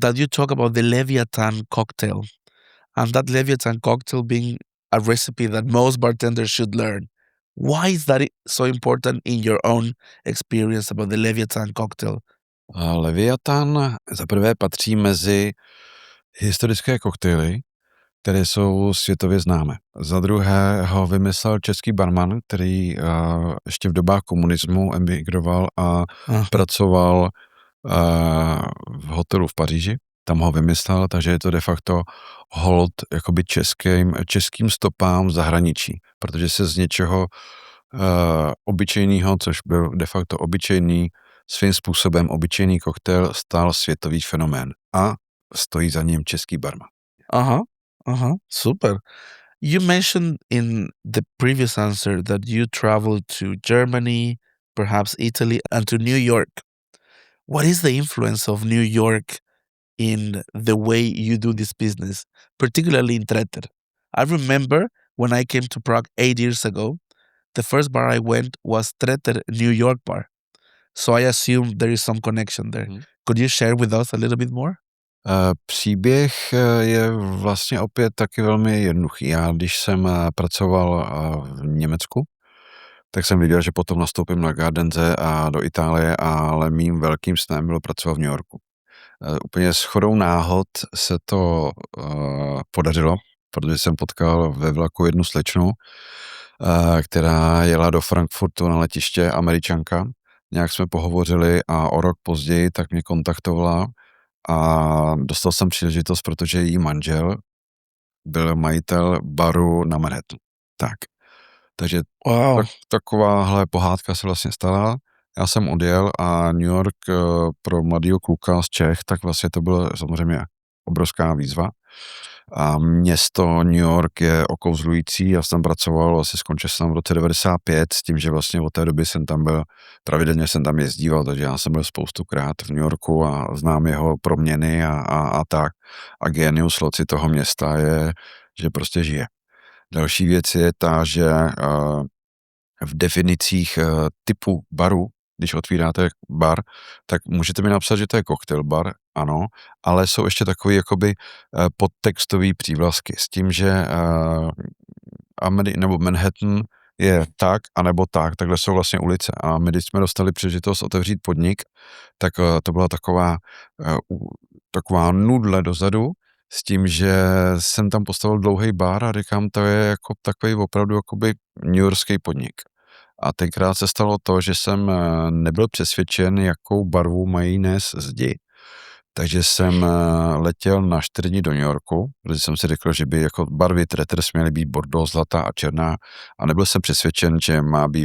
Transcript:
that you talk about the Leviathan cocktail, and that Leviathan cocktail being a recipe that most bartenders should learn. Why is that so important in your own experience about the Leviathan cocktail? Leviathan zaprvé patří mezi historické koktejly, které jsou světově známé. Za druhé ho vymyslel český barman, který ještě v dobách komunismu emigroval a pracoval v hotelu v Paříži. Tam ho vymyslel, takže je to de facto hold jakoby českým stopám v zahraničí, protože se z něčeho obyčejného, což byl de facto obyčejný, svým způsobem obyčejný koktejl, stal světový fenomén a stojí za ním český barman. Super. You mentioned in the previous answer that you traveled to Germany, perhaps Italy, and to New York. What is the influence of New York in the way you do this business, particularly in Tretter? I remember when I came to Prague 8 years ago, the first bar I went was Tretter New York bar. So I assume there is some connection there. Could you share with us a little bit more? Příběh je vlastně opět taky velmi jednoduchý. Já když jsem pracoval v Německu, tak jsem viděl, že potom nastoupím na Gardenze a do Itálie, ale mým velkým snem bylo pracovat v New Yorku. Úplně shodou náhod se to podařilo, protože jsem potkal ve vlaku jednu slečnu, která jela do Frankfurtu na letiště, Američanka. Nějak jsme pohovořili a o rok později tak mě kontaktovala a dostal jsem příležitost, protože její manžel byl majitel baru na Manhattanu. Takže takováhle pohádka se vlastně stala. Já jsem odjel a New York pro mladýho kluka z Čech, tak vlastně to bylo samozřejmě obrovská výzva. A město New York je okouzlující. Já jsem pracoval, vlastně skončil jsem v roce 95 s tím, že vlastně od té doby jsem tam byl, pravidelně jsem tam jezdíval, takže já jsem byl spoustukrát v New Yorku a znám jeho proměny a tak. A genius loci toho města je, že prostě žije. Další věc je ta, že v definicích typu baru, když otvíráte bar, tak můžete mi napsat, že to je cocktail bar, ano, ale jsou ještě takový jakoby podtextový přívlastky s tím, že nebo Manhattan je tak, anebo tak, takhle jsou vlastně ulice. A my, když jsme dostali příležitost otevřít podnik, tak to byla taková nudle dozadu, s tím, že jsem tam postavil dlouhý bar a říkám, to je jako takový opravdu jakoby newyorský podnik. A tenkrát se stalo to, že jsem nebyl přesvědčen, jakou barvu mají dnes zdi. Takže jsem letěl na 4 dny do New Yorku, protože jsem si řekl, že by jako barvy Tretters měly být bordeaux, zlatá a černá a nebyl jsem přesvědčen, že má být